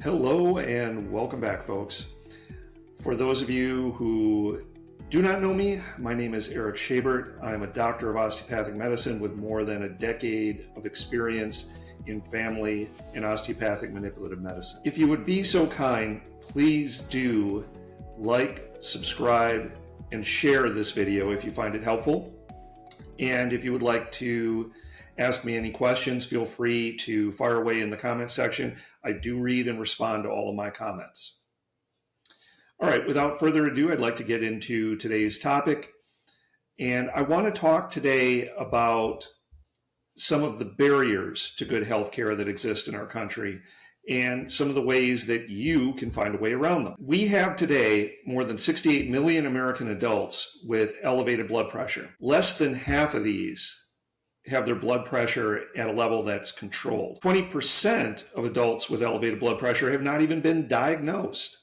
Hello and welcome back, folks. For those of you who do not know me, my name is Erik Schabert. I'm a doctor of osteopathic medicine with more than a decade of experience in family and osteopathic manipulative medicine. If you would be so kind, please do like, subscribe, and share this video if you find it helpful. And if you would like to ask me any questions, feel free to fire away in the comment section. I do read and respond to all of my comments. All right, without further ado, I'd like to get into today's topic. And I want to talk today about some of the barriers to good health care that exist in our country and some of the ways that you can find a way around them. We have today more than 68 million American adults with elevated blood pressure. Less than half of these have their blood pressure at a level that's controlled. 20% of adults with elevated blood pressure have not even been diagnosed.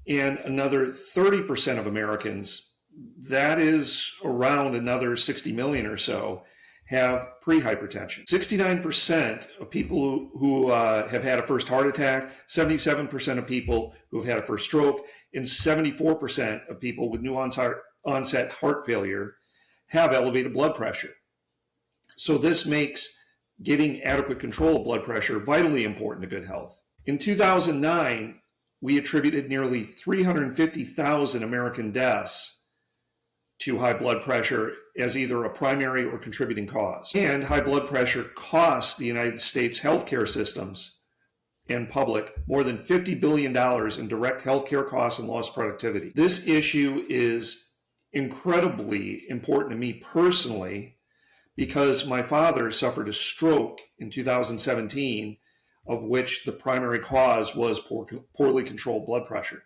And another 30% of Americans, that is around another 60 million or so, have pre-hypertension. 69% of people who have had a first heart attack, 77% of people who have had a first stroke, and 74% of people with new onset heart failure have elevated blood pressure. So this makes getting adequate control of blood pressure vitally important to good health. In 2009, we attributed nearly 350,000 American deaths to high blood pressure as either a primary or contributing cause. And high blood pressure costs the United States healthcare systems and public more than $50 billion in direct healthcare costs and lost productivity. This issue is incredibly important to me personally because my father suffered a stroke in 2017, of which the primary cause was poorly controlled blood pressure.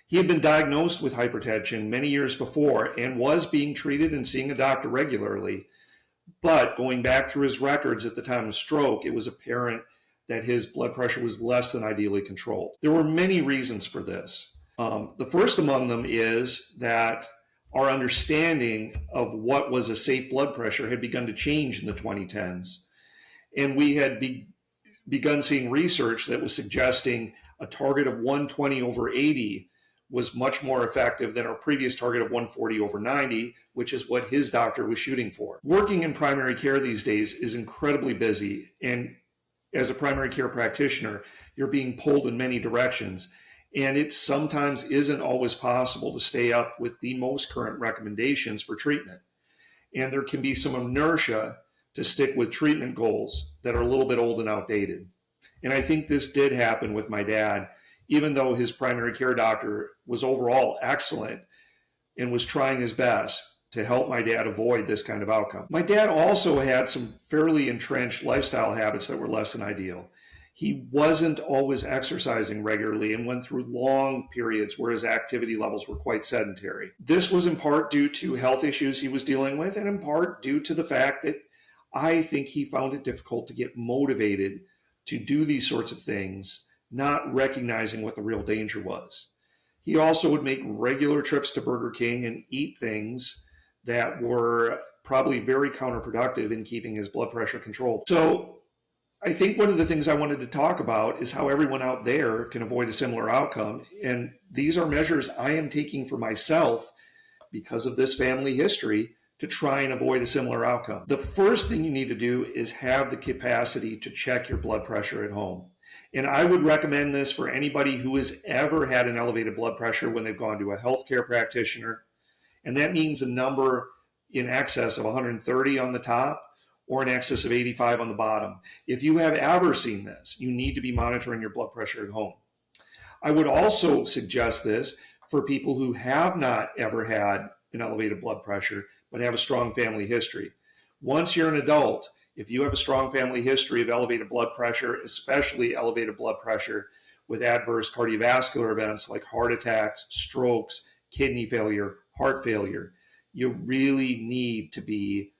He had been diagnosed with hypertension many years before and was being treated and seeing a doctor regularly. But going back through his records at the time of stroke, it was apparent that his blood pressure was less than ideally controlled. There were many reasons for this. The first among them is that our understanding of what was a safe blood pressure had begun to change in the 2010s. And we had begun seeing research that was suggesting a target of 120 over 80 was much more effective than our previous target of 140 over 90, which is what his doctor was shooting for. Working in primary care these days is incredibly busy. And as a primary care practitioner, you're being pulled in many directions. And it sometimes isn't always possible to stay up with the most current recommendations for treatment. And there can be some inertia to stick with treatment goals that are a little bit old and outdated. And I think this did happen with my dad, even though his primary care doctor was overall excellent and was trying his best to help my dad avoid this kind of outcome. My dad also had some fairly entrenched lifestyle habits that were less than ideal. He wasn't always exercising regularly and went through long periods where his activity levels were quite sedentary. This was in part due to health issues he was dealing with, and in part due to the fact that I think he found it difficult to get motivated to do these sorts of things, not recognizing what the real danger was. He also would make regular trips to Burger King and eat things that were probably very counterproductive in keeping his blood pressure controlled. So I think one of the things I wanted to talk about is how everyone out there can avoid a similar outcome. And these are measures I am taking for myself because of this family history to try and avoid a similar outcome. The first thing you need to do is have the capacity to check your blood pressure at home. And I would recommend this for anybody who has ever had an elevated blood pressure when they've gone to a healthcare practitioner. And that means a number in excess of 130 on the top or in excess of 85 on the bottom. If you have ever seen this, you need to be monitoring your blood pressure at home. I would also suggest this for people who have not ever had an elevated blood pressure, but have a strong family history. Once you're an adult, if you have a strong family history of elevated blood pressure, especially elevated blood pressure with adverse cardiovascular events like heart attacks, strokes, kidney failure, heart failure, you really need to be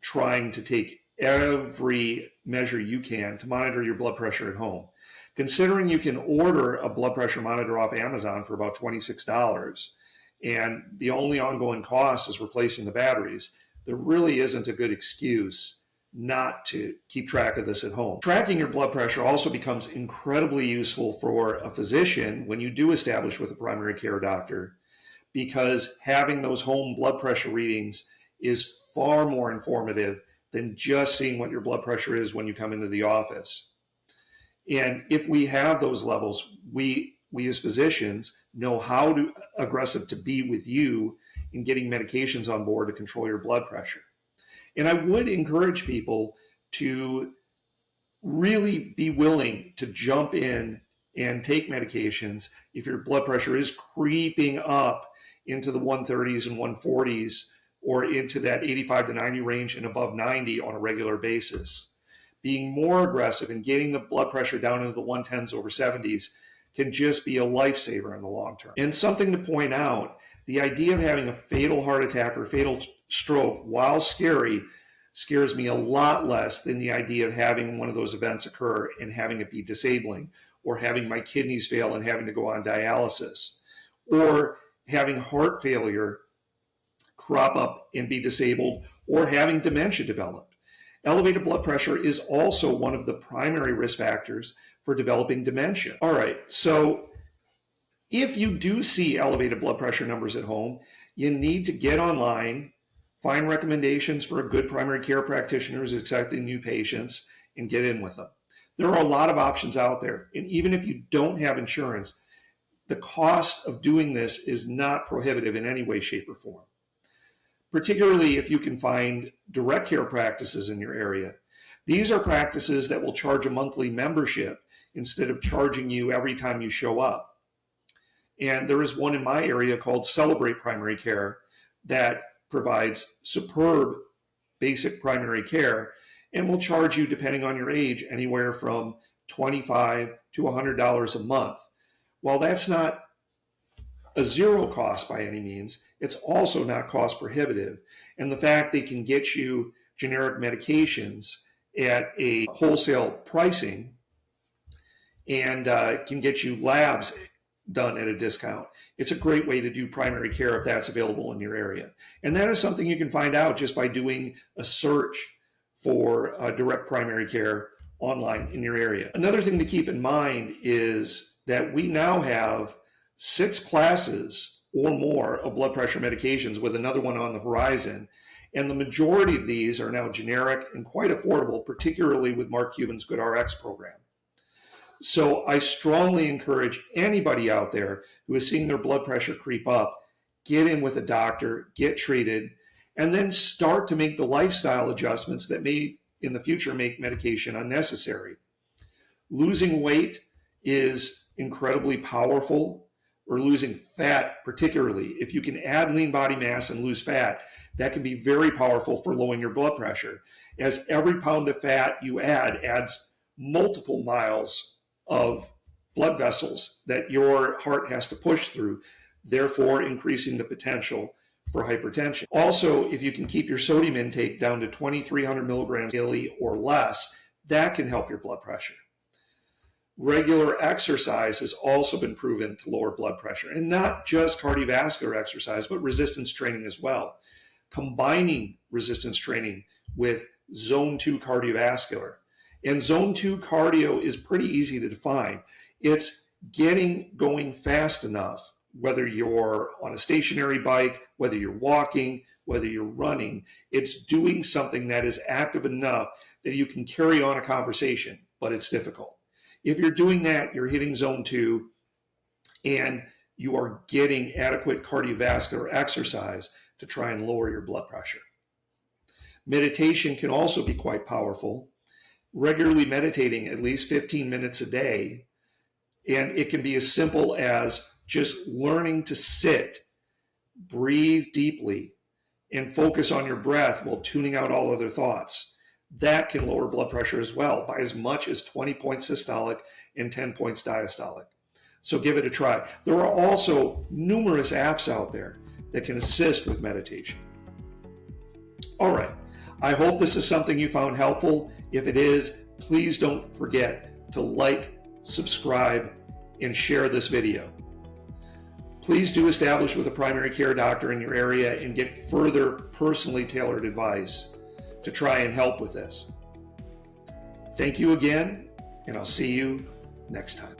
trying to take every measure you can to monitor your blood pressure at home. Considering you can order a blood pressure monitor off Amazon for about $26, and the only ongoing cost is replacing the batteries, there really isn't a good excuse not to keep track of this at home. Tracking your blood pressure also becomes incredibly useful for a physician when you do establish with a primary care doctor, because having those home blood pressure readings is far more informative than just seeing what your blood pressure is when you come into the office. And if we have those levels, we as physicians know how aggressive to be with you in getting medications on board to control your blood pressure. And I would encourage people to really be willing to jump in and take medications if your blood pressure is creeping up into the 130s and 140s, or into that 85 to 90 range and above 90 on a regular basis. Being more aggressive and getting the blood pressure down into the 110s over 70s can just be a lifesaver in the long term. And something to point out, the idea of having a fatal heart attack or fatal stroke, while scary, scares me a lot less than the idea of having one of those events occur and having it be disabling, or having my kidneys fail and having to go on dialysis, or having heart failure crop up and be disabled, or having dementia develop. Elevated blood pressure is also one of the primary risk factors for developing dementia. All right, so if you do see elevated blood pressure numbers at home, you need to get online, find recommendations for a good primary care practitioner who's accepting new patients, and get in with them. There are a lot of options out there, and even if you don't have insurance, the cost of doing this is not prohibitive in any way, shape, or form. Particularly if you can find direct care practices in your area. These are practices that will charge a monthly membership instead of charging you every time you show up. And there is one in my area called Celebrate Primary Care that provides superb basic primary care and will charge you, depending on your age, anywhere from $25 to $100 a month. While that's not a zero cost by any means, it's also not cost prohibitive. And the fact they can get you generic medications at a wholesale pricing and can get you labs done at a discount, it's a great way to do primary care if that's available in your area. And that is something you can find out just by doing a search for direct primary care online in your area. Another thing to keep in mind is that we now have 6 classes or more of blood pressure medications, with another one on the horizon. And the majority of these are now generic and quite affordable, particularly with Mark Cuban's GoodRx program. So I strongly encourage anybody out there who is seeing their blood pressure creep up, get in with a doctor, get treated, and then start to make the lifestyle adjustments that may in the future make medication unnecessary. Losing weight is incredibly powerful, or losing fat particularly. If you can add lean body mass and lose fat, that can be very powerful for lowering your blood pressure, as every pound of fat you add adds multiple miles of blood vessels that your heart has to push through, therefore increasing the potential for hypertension. Also, if you can keep your sodium intake down to 2,300 milligrams daily or less, that can help your blood pressure. Regular exercise has also been proven to lower blood pressure, and not just cardiovascular exercise, but resistance training as well. Combining resistance training with zone 2 cardiovascular. And zone 2 cardio is pretty easy to define. It's getting going fast enough, whether you're on a stationary bike, whether you're walking, whether you're running. It's doing something that is active enough that you can carry on a conversation, but it's difficult. If you're doing that, you're hitting zone 2 and you are getting adequate cardiovascular exercise to try and lower your blood pressure. Meditation can also be quite powerful. Regularly meditating at least 15 minutes a day, and it can be as simple as just learning to sit, breathe deeply, and focus on your breath while tuning out all other thoughts. That can lower blood pressure as well by as much as 20 points systolic and 10 points diastolic. So give it a try. There are also numerous apps out there that can assist with meditation. All right. I hope this is something you found helpful. If it is, please don't forget to like, subscribe, and share this video. Please do establish with a primary care doctor in your area and get further personally tailored advice. to try and help with this. Thank you again, and I'll see you next time.